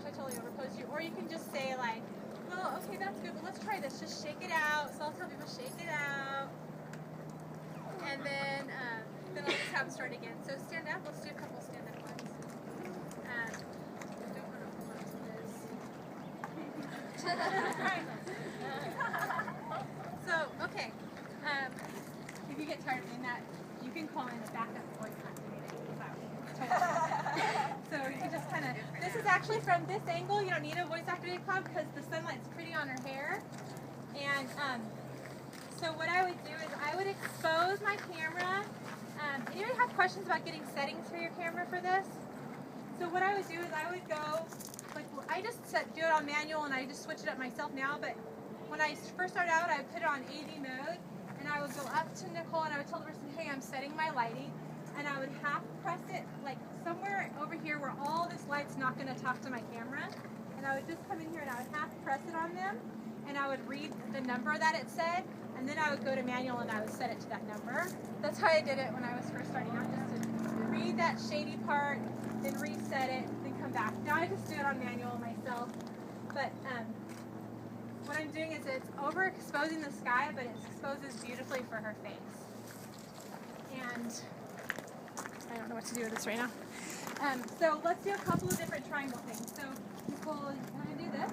gosh, I totally overposed you. Or you can just say like, well, okay, that's good, but let's try this. Just shake it out. So I'll tell people, shake it out. And then I'll just have them start again. So stand up. Let's do a couple stand up ones. I don't want to hold on to this. So, okay. If you get tired of doing that, you can call in backup voice activated. So you can just kind of, this is actually from this angle. You don't need a voice activated cloud because the sunlight's pretty on her hair. And so what I would do is I would expose my camera. Anybody have questions about getting settings for your camera for this? So what I would do is I would go, like I just do it on manual and I just switch it up myself now, but when I first started out I would put it on AV mode and I would go up to Nicole and I would tell the person, hey, I'm setting my lighting, and I would half press it like somewhere over here where all this light's not going to talk to my camera, and I would just come in here and I would half press it on them and I would read the number that it said, and then I would go to manual and I would set it to that number. That's how I did it when I was first starting out, just to read that shady part, then reset it, then come back. Now I just do it on manual myself, but what I'm doing is it's overexposing the sky, but it exposes beautifully for her face. And I don't know what to do with this right now. So let's do a couple of different triangle things. So Nicole, you want to do this?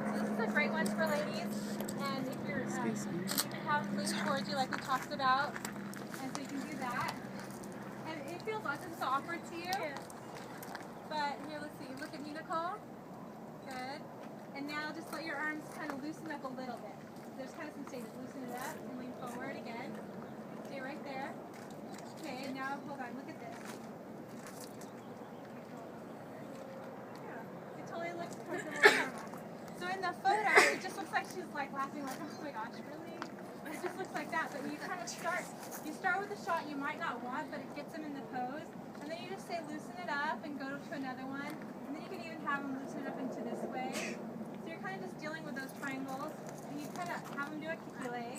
So this is a great one for ladies, and if you're you have lean towards you like we talked about, and so you can do that. And it feels awesome, so awkward to you. Yeah. But here, let's see. Look at me, Nicole. Good. And now just let your arms kind of loosen up a little bit. There's kind of some stages. Loosen it up and lean forward again. Stay right there. Okay, now hold on. Look at this. Yeah, it totally looks comfortable and normal. So in the photo, it just looks like she's like laughing like, oh my gosh, really? It just looks like that. But you kind of start with a shot you might not want, but it gets them in the pose. And then you just say loosen it up and go to another one. And then you can even have them loosen it up into this way. So you're kind of just dealing with those triangles. And you kind of have them do a kicky leg.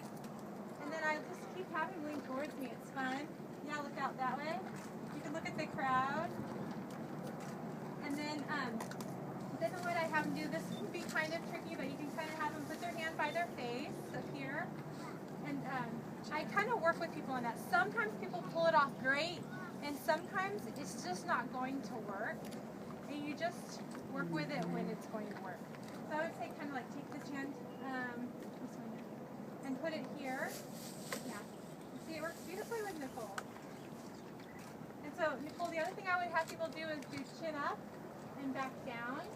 And then I just keep having them lean towards me. It's fun. Yeah, look out that way. You can look at the crowd. And then what I have them do, this can be kind of tricky, but you can kind of have them put their hand by their face up here. And I kind of work with people on that. Sometimes people pull it off great, and sometimes it's just not going to work. And you just work with it when it's going to work. So I would say kind of like take this hand, this one, and put it here. Yeah. See, it works beautifully with Nicole. And so, Nicole, the other thing I would have people do is do chin up and back down.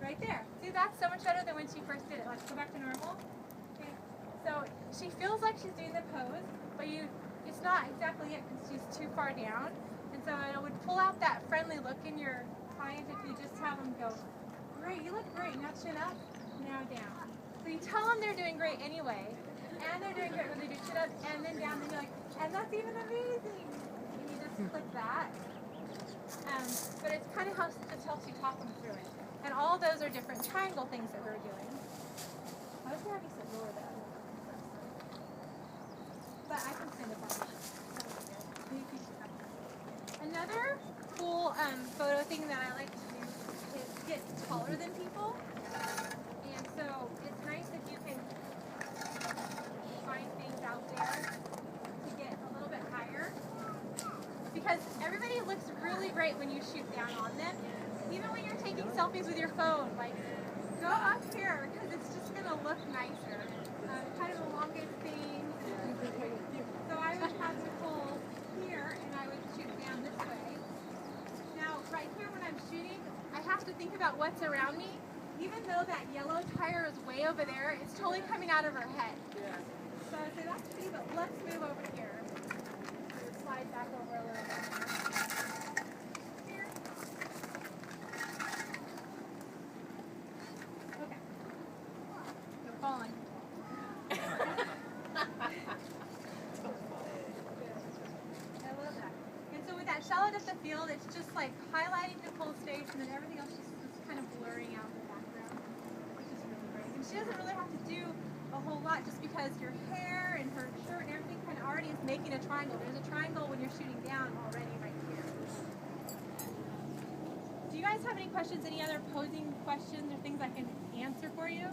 Right there. See, that's so much better than when she first did it. Let's go back to normal. Okay. So she feels like she's doing the pose, but it's not exactly it because she's too far down. And so I would pull out that friendly look in your client if you just have them go, great, you look great. Now chin up, now down. So you tell them they're doing great anyway, and they're doing great when they do chin up and then down. Then you're like, and that's even amazing. And you just click that. But it's kind of just helps you talk them through it. And all those are different triangle things that we're doing. I was going to have you sit lower though. But I can stand up on it. Another cool photo thing that I like to do is get taller than people. And so it's nice if you can find things out there to get a little bit higher. Because everybody looks really great when you shoot down on them. Even when you're taking selfies with your phone, like, go up here, because it's just going to look nicer. Kind of elongate things. So I would have Nicole here, and I would shoot down this way. Now, right here when I'm shooting, I have to think about what's around me. Even though that yellow tire is way over there, it's totally coming out of her head. So I say, that's pretty, but let's move over here. Slide back over a little bit. Falling. I love that. And so with that shallow depth of field, it's just like highlighting Nicole's face, and then everything else just kind of blurring out in the background, which is really great. And she doesn't really have to do a whole lot just because your hair and her shirt and everything kind of already is making a triangle. There's a triangle when you're shooting down already right here. Do you guys have any questions, any other posing questions or things I can answer for you?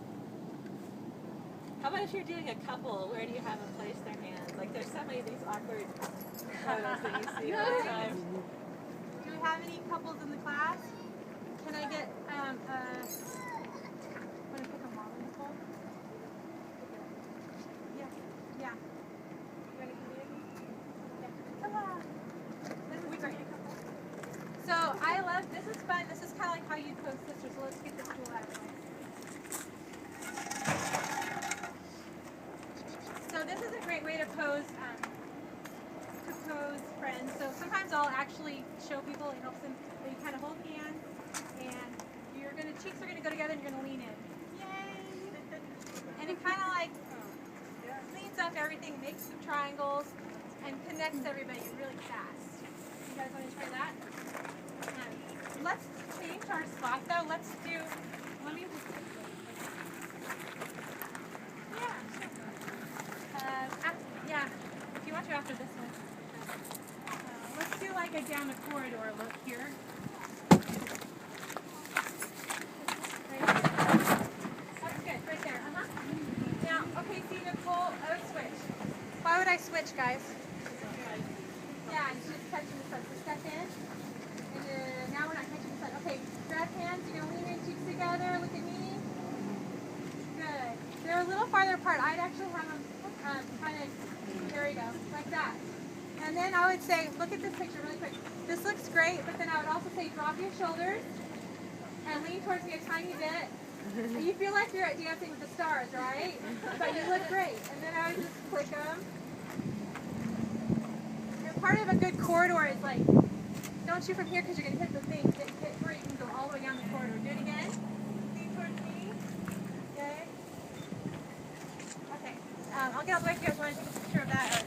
How about if you're doing a couple, where do you have them place their hands? Like there's so many of these awkward photos that you see all the time. Do we have any couples in the class? Can I get, want to pick a model, Nicole? Yeah, yeah. You ready to do it? Yeah. Come on. This is great. So I love, this is fun. This is kind of like how you pose sisters. So let's get this tool out of the way. So this is a great way to pose friends. So sometimes I'll actually show people, it helps them, they kind of hold hands, and cheeks are gonna go together and you're gonna lean in. Yay! And it kind of like cleans up everything, makes some triangles, and connects everybody really fast. You guys want to try that? Let's change our spot though. Let me just, yeah, if you want to after this one. Let's do like a down the corridor look here. That's good, right there. Now, okay, see Nicole, switch. Why would I switch, guys? Yeah, and she's touching the sun. So step in, and then now we're not touching the sun. Okay, grab hands, you're going to lean in, cheeks together, look at me. Good. They're a little farther apart. I'd actually have them kind of, there we go, like that. And then I would say, look at this picture really quick. This looks great, but then I would also say drop your shoulders and lean towards me a tiny bit. And you feel like you're at Dancing with the Stars, right? But you look great. And then I would just click them. And part of a good corridor is like, don't shoot from here because you're going to hit the thing. Hit where you can go all the way down the corridor. Do it again. Lean towards me. Okay. Okay. I'll get out the way if you guys want to take a picture of that.